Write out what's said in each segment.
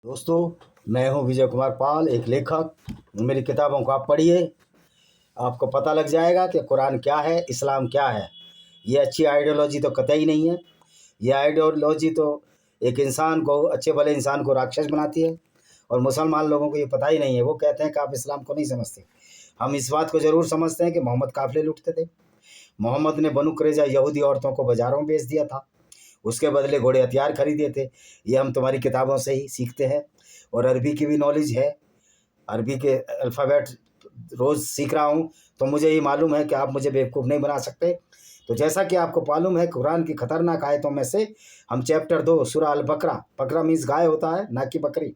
दोस्तों, मैं हूं विजय कुमार पाल, एक लेखक। मेरी किताबों को आप पढ़िए, आपको पता लग जाएगा कि कुरान क्या है, इस्लाम क्या है। ये अच्छी आइडियोलॉजी तो कतई नहीं है। ये आइडियोलॉजी तो एक इंसान को, अच्छे भले इंसान को राक्षस बनाती है। और मुसलमान लोगों को ये पता ही नहीं है। वो कहते हैं कि आप इस्लाम को नहीं समझते। हम इस बात को ज़रूर समझते हैं कि मोहम्मद काफ़िले लूटते थे। मोहम्मद ने बनु कुरैज़ा यहूदी औरतों को बाज़ारों में बेच दिया था, उसके बदले घोड़े हथियार खरीदे थे। ये हम तुम्हारी किताबों से ही सीखते हैं। और अरबी की भी नॉलेज है, अरबी के अल्फ़ाबेट रोज़ सीख रहा हूँ, तो मुझे ये मालूम है कि आप मुझे बेवकूफ़ नहीं बना सकते। तो जैसा कि आपको मालूम है, कुरान की खतरनाक आयतों में से हम चैप्टर 2 सूरह अल बकरा, बकरा मीन्स गाय होता है, ना कि बकरी,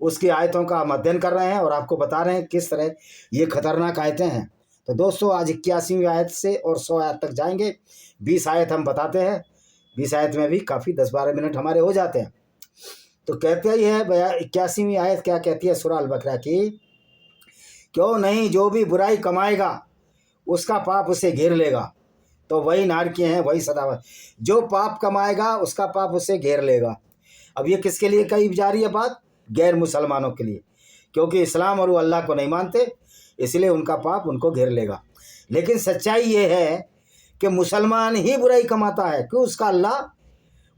उसकी आयतों का हम अध्ययन कर रहे हैं और आपको बता रहे हैं किस तरह ये खतरनाक आयतें हैं। तो दोस्तों, आज 81वीं आयत से और 100 आयत तक जाएंगे। 20 आयत हम बताते हैं, 20 आयत में भी काफ़ी 10-12 मिनट हमारे हो जाते हैं। तो कहते ही है भैया, 81वीं आयत क्या कहती है सूरह अल बकरा की? क्यों नहीं, जो भी बुराई कमाएगा उसका पाप उसे घेर लेगा। तो वही नारकी हैं, वही सदाबहार। जो पाप कमाएगा उसका पाप उसे घेर लेगा। अब ये किसके लिए कही जा रही है बात? गैर मुसलमानों के लिए, क्योंकि इस्लाम और वो अल्लाह को नहीं मानते, इसलिए उनका पाप उनको घेर लेगा। लेकिन सच्चाई ये है कि मुसलमान ही बुराई कमाता है, क्यों? उसका अल्लाह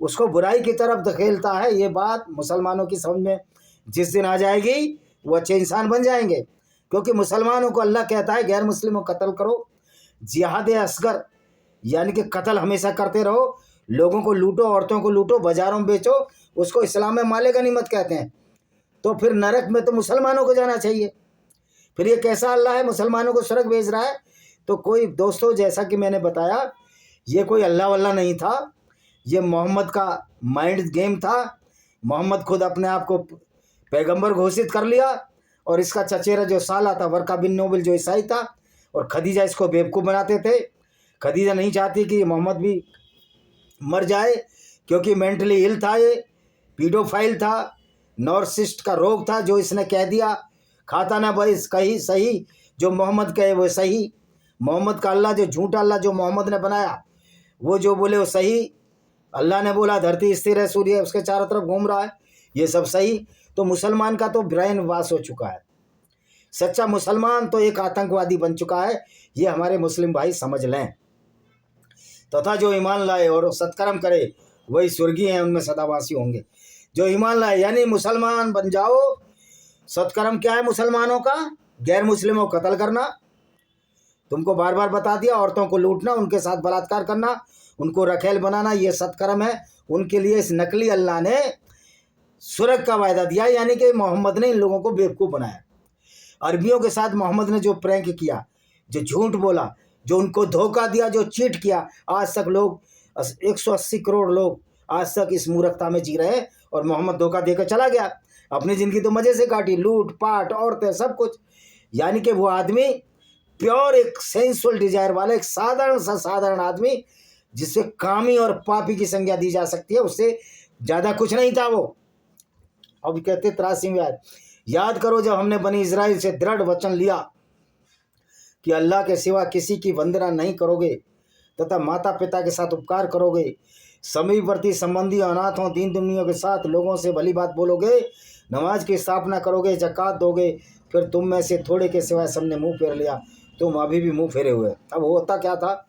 उसको बुराई की तरफ धकेलता है। ये बात मुसलमानों की समझ में जिस दिन आ जाएगी, वो अच्छे इंसान बन जाएंगे। क्योंकि मुसलमानों को अल्लाह कहता है गैर मुस्लिमों को कत्ल करो, जिहाद असगर यानी कि कत्ल हमेशा करते रहो, लोगों को लूटो, औरतों को लूटो, बाजारों में बेचो, उसको इस्लाम में माले गनीमत कहते हैं। तो फिर नरक में तो मुसलमानों को जाना चाहिए। फिर ये कैसा अल्लाह है मुसलमानों को स्वर्ग भेज रहा है? तो कोई दोस्तों, जैसा कि मैंने बताया, ये कोई अल्लाह वल्लाह नहीं था, ये मोहम्मद का माइंड गेम था। मोहम्मद खुद अपने आप को पैगंबर घोषित कर लिया, और इसका चचेरा जो साला था, वर्का बिन नोबल, जो ईसाई था, और खदीजा इसको बेवकूफ़ बनाते थे। खदीजा नहीं चाहती कि मोहम्मद भी मर जाए, क्योंकि मेंटली इल था, ये पीडोफाइल था, नॉर्सिस्ट का रोग था, जो इसने कह दिया खाता ना भाई कही सही, जो मोहम्मद कहे वो सही। मोहम्मद का अल्लाह, जो झूठा अल्लाह जो मोहम्मद ने बनाया, वो जो बोले वो सही। अल्लाह ने बोला धरती स्थिर है, सूर्य उसके चारों तरफ घूम रहा है, ये सब सही। तो मुसलमान का तो ब्रेन वाश हो चुका है। सच्चा मुसलमान तो एक आतंकवादी बन चुका है, ये हमारे मुस्लिम भाई समझ लें। तथा जो ईमान लाए और सत्कर्म करे वही स्वर्गीय हैं, उनमें सदावासी होंगे। जो ईमान लाए यानी मुसलमान बन जाओ। सत्कर्म क्या है मुसलमानों का? गैर मुस्लिमों को कत्ल करना, तुमको बार बार बता दिया, औरतों को लूटना, उनके साथ बलात्कार करना, उनको रखेल बनाना, ये सत्कर्म है। उनके लिए इस नकली अल्लाह ने स्वर्ग का वायदा दिया, यानी कि मोहम्मद ने इन लोगों को बेवकूफ़ बनाया। अरबियों के साथ मोहम्मद ने जो प्रैंक किया, जो झूठ बोला, जो उनको धोखा दिया, जो चीट किया, आज तक लोग 180 करोड़ लोग आज तक इस मूर्खता में जी रहे हैं। और मोहम्मद धोखा देकर चला गया, अपनी ज़िंदगी तो मज़े से काटी, लूट पाट, औरतें, सब कुछ। यानी कि वो आदमी प्योर एक सेंसुअल डिजायर वाला, एक साधारण सा साधारण आदमी, जिसे कामी और पापी की संज्ञा दी जा सकती है, उससे ज़्यादा कुछ नहीं था वो। अब कहते 83वीं आयत, याद करो जब हमने बनी इजराइल से दृढ़ वचन लिया कि अल्लाह के सिवा किसी की वंदना नहीं करोगे, तथा माता पिता के साथ उपकार करोगे, समीपवर्ती संबंधी, अनाथों, दीन दुनिया के साथ लोगों से भली बात बोलोगे, नमाज की स्थापना करोगे, ज़कात दोगे। फिर तुम में से थोड़े के सिवाय सबने मुंह फेर लिया, तुम अभी भी मुंह फेरे हुए। अब होता क्या था?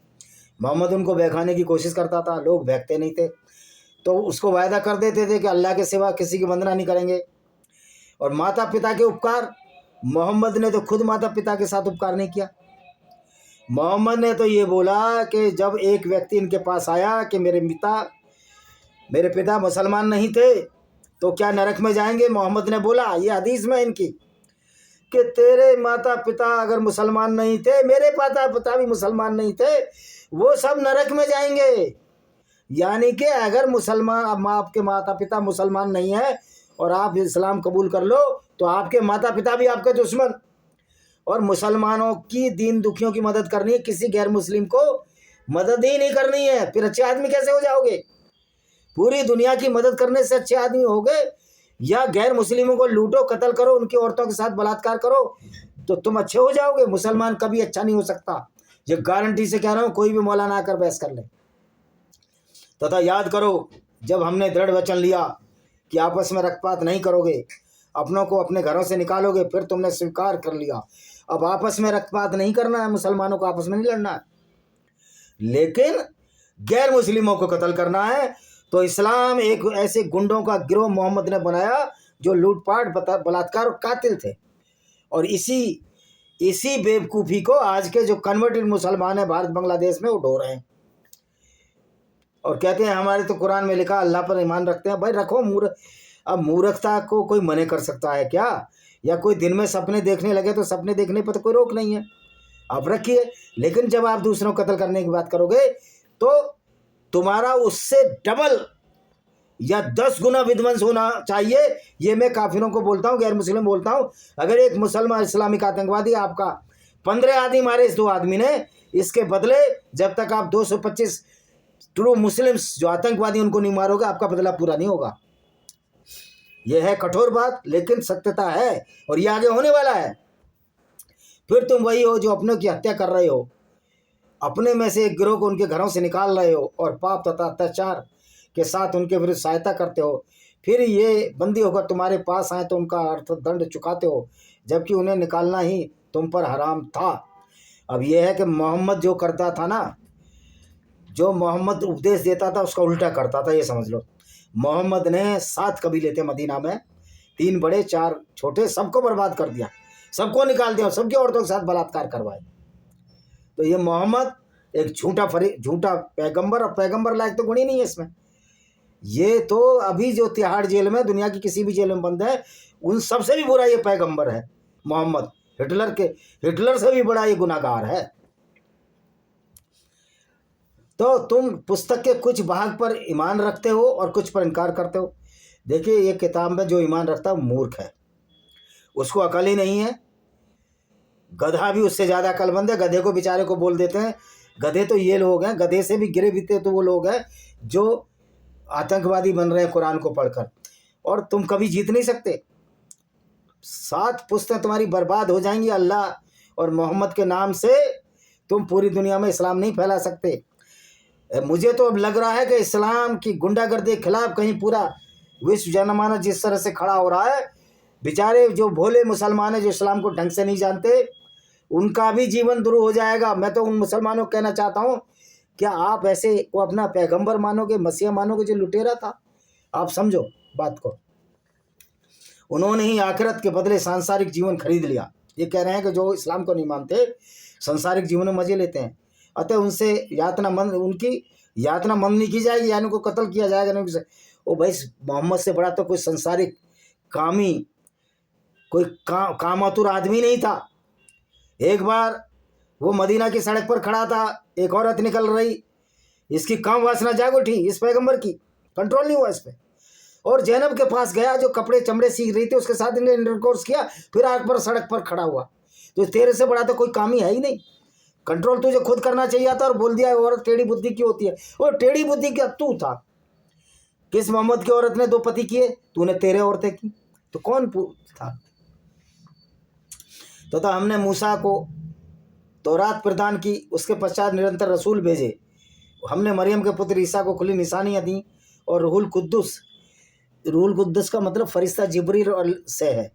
मोहम्मद उनको बहकाने की कोशिश करता था, लोग बहकते नहीं थे, तो उसको वायदा कर देते थे कि अल्लाह के सिवा किसी की वंदना नहीं करेंगे। और माता पिता के उपकार, मोहम्मद ने तो खुद माता पिता के साथ उपकार नहीं किया। मोहम्मद ने तो ये बोला कि जब एक व्यक्ति इनके पास आया कि मेरे पिता मुसलमान नहीं थे, तो क्या नरक में जाएंगे? मोहम्मद ने बोला, ये हदीस में इनकी, कि तेरे माता पिता अगर मुसलमान नहीं थे, मेरे माता पिता भी मुसलमान नहीं थे, वो सब नरक में जाएंगे। यानी कि अगर मुसलमान, आपके माता पिता मुसलमान नहीं है और आप इस्लाम कबूल कर लो, तो आपके माता पिता भी आपके दुश्मन। और मुसलमानों की दीन दुखियों की मदद करनी है, किसी गैर मुस्लिम को मदद ही नहीं करनी है। फिर अच्छे आदमी कैसे हो जाओगे? पूरी दुनिया की मदद करने से अच्छे आदमी हो गए? या गैर मुस्लिमों को लूटो, कत्ल करो, उनकी औरतों के साथ बलात्कार करो, तो तुम अच्छे हो जाओगे? मुसलमान कभी अच्छा नहीं हो सकता, ये गारंटी से कह रहा हूँ, कोई भी मौलाना आकर बहस कर ले। तथा याद करो जब हमने दृढ़ वचन लिया कि आपस में रक्तपात नहीं करोगे, अपनों को अपने घरों से निकालोगे, फिर तुमने स्वीकार कर लिया। अब आपस में रक्तपात नहीं करना है, मुसलमानों को आपस में नहीं लड़ना है, लेकिन गैर मुस्लिमों को कत्ल करना है। तो इस्लाम एक ऐसे गुंडों का गिरोह मोहम्मद ने बनाया जो लूटपाट, बलात्कार और कातिल थे। और इसी बेवकूफ़ी को आज के जो कन्वर्टेड मुसलमान हैं भारत बांग्लादेश में, वो ढो रहे हैं और कहते हैं हमारे तो कुरान में लिखा अल्लाह पर ईमान रखते हैं। भाई रखो, अब मूर्खता को कोई मना कर सकता है क्या? या कोई दिन में सपने देखने लगे तो सपने देखने पर तो कोई रोक नहीं है, आप रखिए। लेकिन जब आप दूसरों को कत्ल करने की बात करोगे तो तुम्हारा उससे डबल या 10 गुना विध्वंस होना चाहिए। ये मैं काफिरों को बोलता हूँ, गैर मुस्लिम बोलता हूँ। अगर एक मुसलमान इस्लामिक आतंकवादी आपका 15 आदमी मारे इस 2 आदमी ने, इसके बदले जब तक आप 225 ट्रू मुस्लिम्स जो आतंकवादी उनको नहीं मारोगे, आपका बदला पूरा नहीं होगा। यह है कठोर बात, लेकिन सत्यता है और ये आगे होने वाला है। फिर तुम वही हो जो अपनों की हत्या कर रहे हो, अपने में से एक गिरोह को उनके घरों से निकाल रहे हो और पाप तथा अत्याचार के साथ उनके विरुद्ध सहायता करते हो। फिर ये बंदी होकर तुम्हारे पास आए तो उनका अर्थ दंड चुकाते हो, जबकि उन्हें निकालना ही तुम पर हराम था। अब यह है कि मोहम्मद जो करता था ना, जो मोहम्मद उपदेश देता था उसका उल्टा करता था, ये समझ लो। मोहम्मद ने 7 कबीले थे मदीना में, 3 बड़े 4 छोटे, सबको बर्बाद कर दिया, सबको निकाल दिया, सबकी औरतों के साथ बलात्कार करवाए। तो ये मोहम्मद एक झूठा पैगंबर, और पैगंबर लायक तो गुण ही नहीं है इसमें। ये तो अभी जो तिहाड़ जेल में, दुनिया की किसी भी जेल में बंद है, उन सबसे भी बुरा ये पैगंबर है मोहम्मद। हिटलर से भी बड़ा ये गुनाहगार है। तो तुम पुस्तक के कुछ भाग पर ईमान रखते हो और कुछ पर इनकार करते हो। देखिए, ये किताब में जो ईमान रखता है मूर्ख है, उसको अकल ही नहीं है। गधा भी उससे ज़्यादा अकलमंद है। गधे को बेचारे को बोल देते हैं। गधे तो ये लोग हैं, गधे से भी गिरे बीते तो वो लोग हैं जो आतंकवादी बन रहे हैं कुरान को पढ़कर। और तुम कभी जीत नहीं सकते। 7 पुस्तकें तुम्हारी बर्बाद हो जाएंगी। अल्लाह और मोहम्मद के नाम से तुम पूरी दुनिया में इस्लाम नहीं फैला सकते। मुझे तो अब लग रहा है कि इस्लाम की गुंडागर्दी के खिलाफ कहीं पूरा विश्व जनमानस जिस तरह से खड़ा हो रहा है, बेचारे जो भोले मुसलमान हैं जो इस्लाम को ढंग से नहीं जानते, उनका भी जीवन दुरू हो जाएगा। मैं तो उन मुसलमानों को कहना चाहता हूँ, क्या आप ऐसे को अपना पैगंबर मानोगे, मसीहा मानोगे जो लुटेरा था? आप समझो बात को। उन्होंने ही आखिरत के बदले सांसारिक जीवन खरीद लिया। ये कह रहे हैं कि जो इस्लाम को नहीं मानते सांसारिक जीवन में मजे लेते हैं, अतः उनकी यातना मंद नहीं की जाएगी, यानी उनको कत्ल किया जाएगा नहीं। ओ भाई, मोहम्मद से बड़ा तो कोई संसारिक कामी, कोई कामातुर आदमी नहीं था। एक बार वो मदीना की सड़क पर खड़ा था, एक औरत निकल रही, इसकी काम वासना जाग उठी, इस पैगंबर की कंट्रोल नहीं हुआ इस पर, और जैनब के पास गया जो कपड़े चमड़े सीख रही थी, उसके साथ इन्हें इंटरकोर्स किया, फिर आग पर सड़क पर खड़ा हुआ। तो तेरे से बड़ा तो कोई काम ही है ही नहीं। कंट्रोल तुझे खुद करना चाहिए था, और बोल दिया औरत टेढ़ी बुद्धि की होती है। वो टेढ़ी बुद्धि क्या तू था? किस मोहम्मद की औरत ने 2 पति किए? तूने 13 औरतें की, तो कौन था? तो हमने मूसा को तौरात प्रदान की, उसके पश्चात निरंतर रसूल भेजे। हमने मरियम के पुत्र ईसा को खुली निशानियाँ दी, और रूहुल कुद्दुस का मतलब फरिश्ता जिब्रील से है,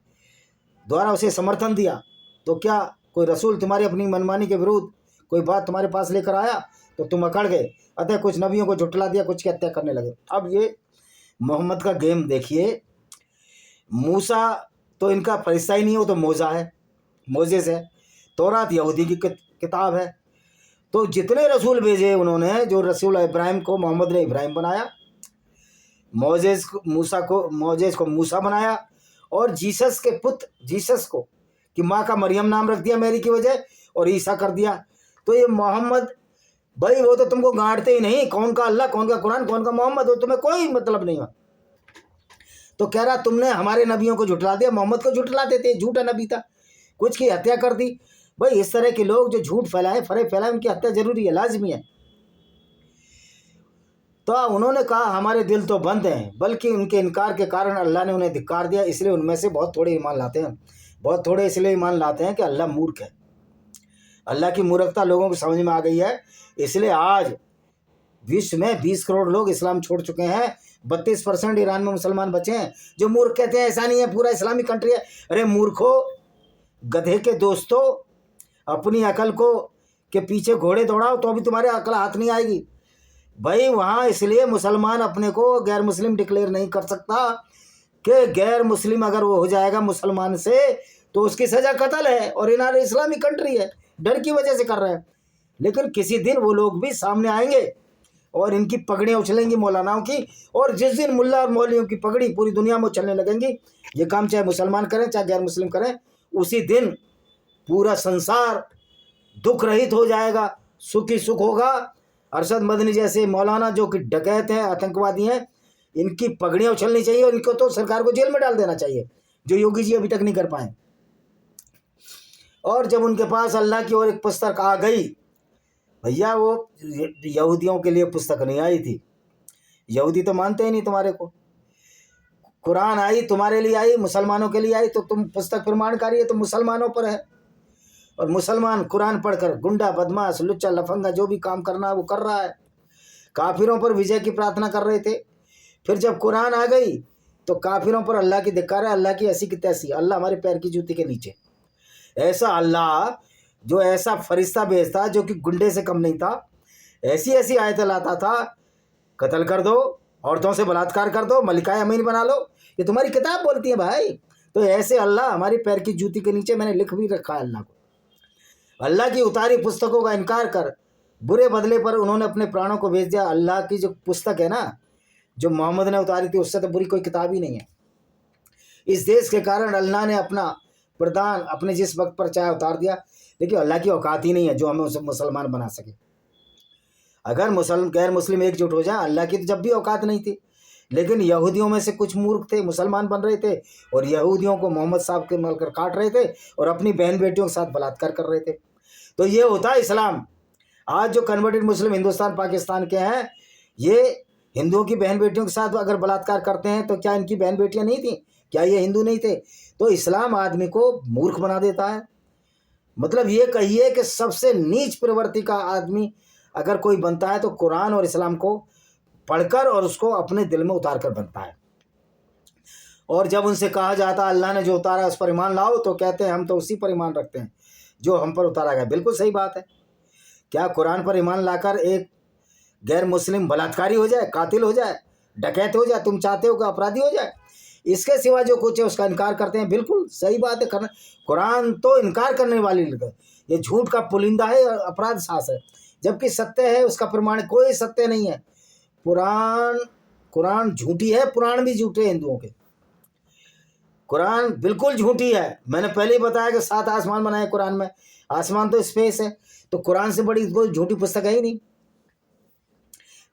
द्वारा उसे समर्थन दिया। तो क्या कोई रसूल तुम्हारी अपनी मनमानी के विरुद्ध कोई बात तुम्हारे पास लेकर आया तो तुम अकड़ गए? अतः कुछ नबियों को झुठला दिया, कुछ की हत्या करने लगे। अब ये मोहम्मद का गेम देखिए। मूसा तो इनका फरिश्ता ही नहीं, हो तो मोजेस है। तौरात यहूदी की किताब है। तो जितने रसूल भेजे उन्होंने, जो रसूल इब्राहिम को मोहम्मद ने इब्राहिम बनाया, मोजेस को मूसा बनाया, और जीसस के पुत्र जीसस को कि माँ का मरियम नाम रख दिया मैरी की वजह, और ईसा कर दिया। तो ये मोहम्मद भाई, वो तो तुमको गांठते ही नहीं, कौन का अल्लाह, कौन का कुरान, कौन का मोहम्मद, वो तुम्हें कोई मतलब नहीं है। तो कह रहा तुमने हमारे नबियों को झुठला दिया, मोहम्मद को झुठला देते, झूठा नबी था, कुछ की हत्या कर दी। भाई इस तरह के लोग जो झूठ फैलाए उनकी हत्या जरूरी है, लाजमी है। तो उन्होंने कहा हमारे दिल तो बंद हैं, बल्कि उनके इनकार के कारण अल्लाह ने उन्हें धिक्कार दिया। इसलिए उनमें से बहुत थोड़े ईमान लाते हैं। बहुत थोड़े इसलिए ईमान लाते हैं कि अल्लाह मूर्ख है। अल्लाह की मूर्खता लोगों को समझ में आ गई है। इसलिए आज विश्व में 20 करोड़ लोग इस्लाम छोड़ चुके हैं, 32% ईरान में मुसलमान बचे हैं। जो मूर्ख कहते हैं ऐसा नहीं है, पूरा इस्लामिक कंट्री है। अरे मूर्खो, गधे के दोस्तों, अपनी अकल को के पीछे घोड़े दौड़ाओ तो भी तुम्हारे अकल हाथ नहीं आएगी भाई। वहाँ इसलिए मुसलमान अपने को गैर मुस्लिम डिक्लेयर नहीं कर सकता कि गैर मुस्लिम अगर वो हो जाएगा मुसलमान से तो उसकी सज़ा कत्ल है, और ईरान इस्लामिक कंट्री है, डर की वजह से कर रहे हैं। लेकिन किसी दिन वो लोग भी सामने आएंगे और इनकी पगड़ियाँ उछलेंगी मौलानाओं की, और जिस दिन मुल्ला और मौलवियों की पगड़ी पूरी दुनिया में उछलने लगेंगी, ये काम चाहे मुसलमान करें चाहे गैर मुस्लिम करें, उसी दिन पूरा संसार दुख रहित हो जाएगा, सुख ही सुख होगा। अरशद मदनी जैसे मौलाना जो कि डकैत हैं, आतंकवादी हैं, इनकी पगड़ियाँ उछलनी चाहिए और इनको तो सरकार को जेल में डाल देना चाहिए, जो योगी जी अभी तक नहीं कर पाए। और जब उनके पास अल्लाह की ओर एक पुस्तक आ गई, भैया वो यहूदियों के लिए पुस्तक नहीं आई थी, यहूदी तो मानते ही नहीं तुम्हारे को। कुरान आई, तुम्हारे लिए आई, मुसलमानों के लिए आई, तो तुम पुस्तक प्रमाणकारी है तो मुसलमानों पर है। और मुसलमान कुरान पढ़कर गुंडा, बदमाश, लुच्चा, लफंगा जो भी काम करना है वो कर रहा है। काफिरों पर विजय की प्रार्थना कर रहे थे, फिर जब कुरान आ गई तो काफिरों पर अल्लाह की धिक्कार है, अल्लाह की ऐसी की तैसी, अल्लाह हमारे पैर की जूती के नीचे। ऐसा अल्लाह जो ऐसा फरिश्ता भेजता जो कि गुंडे से कम नहीं था, ऐसी ऐसी आयतें लाता था, कत्ल कर दो, औरतों से बलात्कार कर दो, मलिकाए अमीन बना लो, ये तुम्हारी किताब बोलती है भाई। तो ऐसे अल्लाह हमारी पैर की जूती के नीचे, मैंने लिख भी रखा है अल्लाह को। अल्लाह की उतारी पुस्तकों का इनकार कर बुरे बदले पर उन्होंने अपने प्राणों को भेज दिया। अल्लाह की जो पुस्तक है ना, जो मोहम्मद ने उतारी थी, उससे तो बुरी कोई किताब ही नहीं है। इस देश के कारण अल्लाह ने अपना प्रदान अपने जिस वक्त पर चाहे उतार दिया, लेकिन अल्लाह की औकात ही नहीं है जो हमें उसे मुसलमान बना सके। अगर गैर मुस्लिम एकजुट हो जाए, अल्लाह की तो जब भी औकात नहीं थी, लेकिन यहूदियों में से कुछ मूर्ख थे, मुसलमान बन रहे थे और यहूदियों को मोहम्मद साहब के मलकर काट रहे थे और अपनी बहन बेटियों के साथ बलात्कार कर रहे थे। तो ये होता है इस्लाम। आज जो कन्वर्टेड मुस्लिम हिंदुस्तान पाकिस्तान के हैं, ये हिंदुओं की बहन बेटियों के साथ अगर बलात्कार करते हैं तो क्या इनकी बहन बेटियां नहीं थी? क्या ये हिंदू नहीं थे? तो इस्लाम आदमी को मूर्ख बना देता है। मतलब ये कहिए कि सबसे नीच प्रवृत्ति का आदमी अगर कोई बनता है तो कुरान और इस्लाम को पढ़कर और उसको अपने दिल में उतार कर बनता है। और जब उनसे कहा जाता अल्लाह ने जो उतारा उस पर ईमान लाओ, तो कहते हैं हम तो उसी पर ईमान रखते हैं जो हम पर उतारा गया। बिल्कुल सही बात है। क्या कुरान पर ईमान लाकर एक गैर मुस्लिम बलात्कारी हो जाए, कातिल हो जाए, डकैत हो जाए, तुम चाहते हो कि अपराधी हो जाए? इसके सिवा जो कुछ है उसका इनकार करते हैं। बिल्कुल सही बात है, करना। कुरान तो इनकार करने वाली ये झूठ का पुलिंदा है, अपराध सास है, जबकि सत्य है उसका प्रमाण कोई सत्य नहीं है। कुरान झूठी है, पुराण भी झूठे हिंदुओं के। कुरान बिल्कुल झूठी है। मैंने पहले ही बताया कि 7 आसमान बनाए कुरान में, आसमान तो स्पेस है, तो कुरान से बड़ी कोई झूठी पुस्तक है ही नहीं।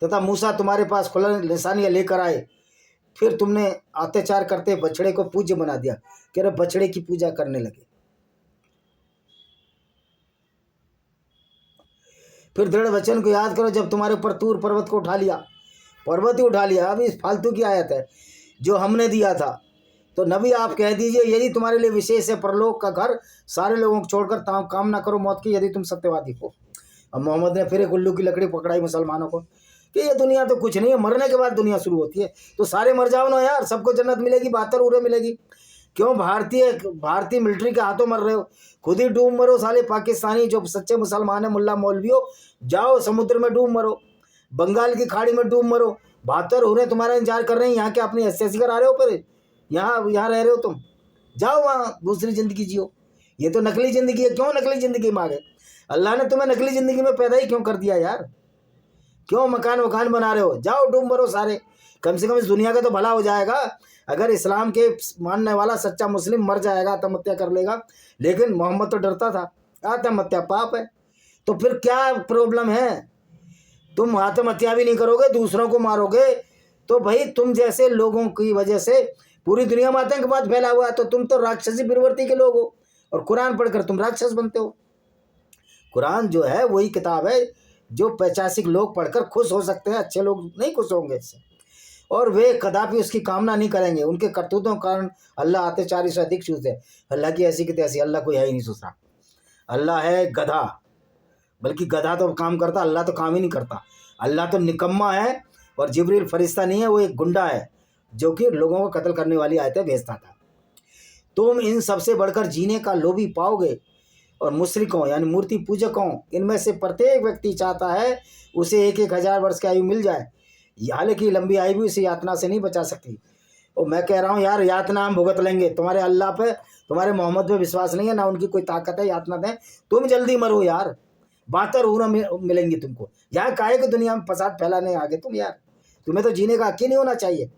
तथा मूसा तुम्हारे पास खुला निशानियाँ लेकर आए, फिर तुमने अत्याचार करते बछड़े को पूज्य बना दिया, कह रहे बछड़े की पूजा करने लगे। फिर दृढ़ वचन को याद करो जब तुम्हारे ऊपर तूर पर्वत को उठा लिया, पर्वत ही उठा लिया। अब इस फालतू की आयत है जो हमने दिया था। तो नबी आप कह दीजिए यही तुम्हारे लिए विशेष है, परलोक का घर सारे लोगों को छोड़कर काम ना करो मौत की, यदि तुम सत्यवादी हो। अब मोहम्मद ने फिर एक उल्लू की लकड़ी पकड़ाई मुसलमानों को कि ये दुनिया तो कुछ नहीं है, मरने के बाद दुनिया शुरू होती है। तो सारे मर जाओ ना यार, सबको जन्नत मिलेगी, 72 उरे मिलेगी। क्यों भारतीय मिलिट्री के हाथों मर रहे हो? खुद ही डूब मरो साले पाकिस्तानी जो सच्चे मुसलमान है, मुल्ला मौलवियों, जाओ समुद्र में डूब मरो, बंगाल की खाड़ी में डूब मरो। 72 उरे तुम्हारा इंतजार कर रहे हैं। यहाँ के अपनी एस करा रहे हो, पर यहाँ रह रहे हो तुम, जाओ वहाँ दूसरी ज़िंदगी जियो। ये तो नकली ज़िंदगी है। क्यों नकली ज़िंदगी मांगे? अल्लाह ने तुम्हें नकली ज़िंदगी में पैदा ही क्यों कर दिया यार? क्यों मकान बना रहे हो? जाओ डूब मरो सारे, कम से कम इस दुनिया का तो भला हो जाएगा। अगर इस्लाम के मानने वाला सच्चा मुस्लिम मर जाएगा, आत्महत्या कर लेगा, लेकिन मोहम्मद तो डरता था, आत्महत्या पाप है, तो फिर क्या प्रॉब्लम है? तुम आत्महत्या भी नहीं करोगे, दूसरों को मारोगे, तो भाई तुम जैसे लोगों की वजह से पूरी दुनिया में आतंकवाद फैला हुआ है। तो तुम तो राक्षसी प्रवृत्ति के लोग हो और कुरान पढ़कर तुम राक्षस बनते हो। कुरान जो है वही किताब है जो 85 लोग पढ़कर खुश हो सकते हैं, अच्छे लोग नहीं खुश होंगे इससे, और वे कदापि उसकी कामना नहीं करेंगे। उनके करतूतों के कारण अल्लाह अत्याचारी से अधिक चूस है। अल्लाह की ऐसी की तैसी, अल्लाह कोई है ही नहीं सोचता। अल्लाह है गधा, बल्कि गधा तो काम करता, अल्लाह तो काम ही नहीं करता। अल्लाह तो निकम्मा है और जिब्रील फरिश्ता नहीं है, वो एक गुंडा है जो कि लोगों को कत्ल करने वाली आयतें भेजता था। तुम इन सबसे बढ़कर जीने का लोभी पाओगे। और मुशरिकों यानी मूर्ति पूजकों इनमें से प्रत्येक व्यक्ति चाहता है उसे 1,000 वर्ष की आयु मिल जाए, हालांकि लंबी आयु भी उसे यातना से नहीं बचा सकती। और मैं कह रहा हूँ यार, यातना हम भुगत लेंगे। तुम्हारे अल्लाह पे, तुम्हारे मोहम्मद पे विश्वास नहीं है, ना उनकी कोई ताकत है यातना दें। तुम जल्दी मरो यार, 72 ऊना मिलेंगी तुमको। यहाँ काहे की दुनिया में फसाद फैलाने आगे तुम यार? तुम्हें तो जीने का हक ही नहीं होना चाहिए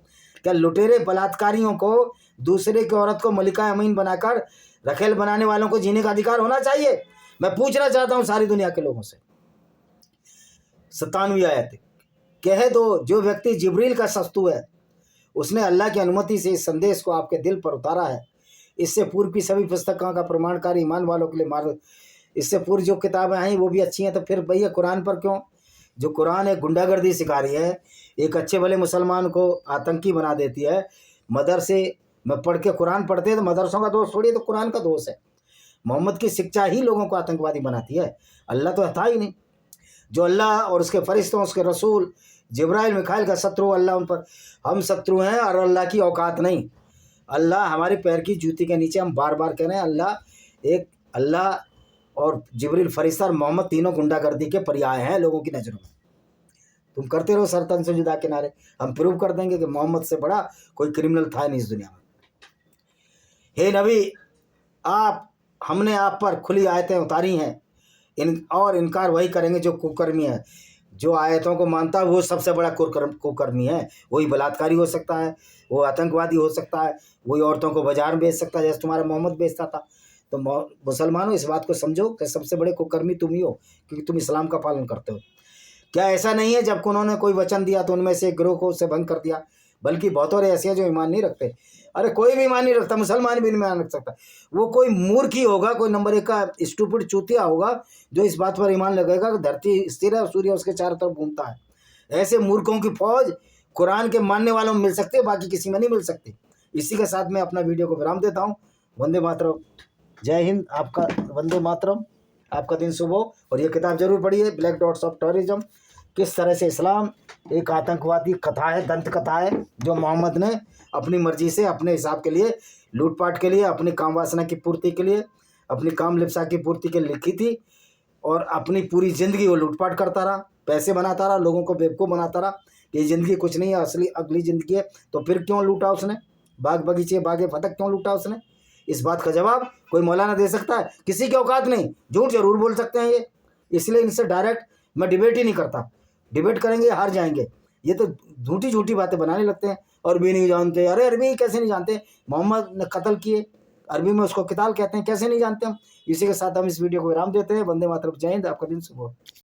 क्या? लुटेरे बलात्कारियों को, दूसरे की औरत को मलिका अमीन बनाकर रखेल बनाने वालों को जीने का अधिकार होना चाहिए? मैं पूछना चाहता हूँ सारी दुनिया के लोगों से। 97 आयत, कह दो जो व्यक्ति जिब्रील का सस्तु है, उसने अल्लाह की अनुमति से इस संदेश को आपके दिल पर उतारा है। इससे पूर्व की सभी पुस्तकों का प्रमाणकारी ईमान वालों के लिए मार्ग, इससे पूर्व जो किताबें आई वो भी अच्छी हैं, तो फिर भैया कुरान पर क्यों? जो कुरान एक गुंडागर्दी सिखा रही है, एक अच्छे भले मुसलमान को आतंकी बना देती है। मदरसे में पढ़ के कुरान पढ़ते हैं तो मदरसों का दोष थोड़ी, तो कुरान का दोष है। मोहम्मद की शिक्षा ही लोगों को आतंकवादी बनाती है, अल्लाह तो था ही नहीं। जो अल्लाह और उसके फरिश्तों, उसके रसूल जिब्राइल मिखाइल का शत्रु अल्लाह, उन पर हम शत्रु हैं और अल्लाह की औकात नहीं। अल्लाह हमारे पैर की जूती के नीचे, हम बार बार कह रहे हैं अल्लाह एक, अल्लाह और जिब्रील फरिश्ता और मोहम्मद तीनों गुंडागर्दी के पर्याय हैं लोगों की नज़रों में। तुम करते रहो सर तन से जुदा किनारे, हम प्रूव कर देंगे कि मोहम्मद से बड़ा कोई क्रिमिनल था नहीं इस दुनिया में। हे नबी, हमने आप पर खुली आयतें उतारी हैं, और इनकार वही करेंगे जो कुकर्मी है। जो आयतों को मानता है वो सबसे बड़ा कुकर्मी है। वही बलात्कारी हो सकता है, वो आतंकवादी हो सकता है, वही औरतों को बाजार में बेच सकता है जैसे तुम्हारा मोहम्मद बेचता था। तो मुसलमानों, इस बात को समझो कि सबसे बड़े कुकर्मी तुम ही हो, क्योंकि तुम इस्लाम का पालन करते हो। क्या ऐसा नहीं है जब उन्होंने कोई वचन दिया तो उनमें से एक गिरोह को उससे भंग कर दिया? बल्कि बहुत और ऐसे हैं जो ईमान नहीं रखते। अरे कोई भी ईमान नहीं रखता, मुसलमान भी नहीं ईमान रख सकता। वो कोई मूर्ख ही होगा, कोई नंबर 1 का स्टूपिड चूतिया होगा जो इस बात पर ईमान लगेगा कि धरती स्थिर है और सूर्य उसके चारों तरफ घूमता है। ऐसे मूर्खों की फौज कुरान के मानने वालों में मिल सकती है, बाकी किसी में नहीं मिल सकती। इसी के साथ मैं अपना वीडियो को विराम देता हूँ। वंदे मातरम, जय हिंद। आपका वंदे मातरम, आपका दिन शुभ हो। और ये किताब जरूर पढ़िए, ब्लैक डॉट्स ऑफ टेररिज्म। किस तरह से इस्लाम एक आतंकवादी कथा है, दंत कथा है, जो मोहम्मद ने अपनी मर्जी से, अपने हिसाब के लिए, लूटपाट के लिए, अपनी काम वासना की पूर्ति के लिए, अपनी काम लिप्सा की पूर्ति के लिए लिखी थी। और अपनी पूरी ज़िंदगी वो लूटपाट करता रहा, पैसे बनाता रहा, लोगों को बेवकूफ़ बनाता रहा कि ज़िंदगी कुछ नहीं है, असली अगली ज़िंदगी है। तो फिर क्यों लूटा उसने? बाग बगीचे, बागे फतक क्यों लूटा उसने? इस बात का जवाब कोई मौलाना दे सकता है? किसी की औकात नहीं। झूठ जरूर बोल सकते हैं ये, इसलिए इनसे डायरेक्ट मैं डिबेट ही नहीं करता। डिबेट करेंगे हार जाएंगे। ये तो झूठी झूठी बातें बनाने लगते हैं। अरबी नहीं जानते, अरे अरबी कैसे नहीं जानते? मोहम्मद ने कत्ल किए, अरबी में उसको किताल कहते हैं, कैसे नहीं जानते हम? इसी के साथ हम इस वीडियो को विराम देते हैं। वंदे मातरम, जय हिंद। आपका दिन शुभ हो।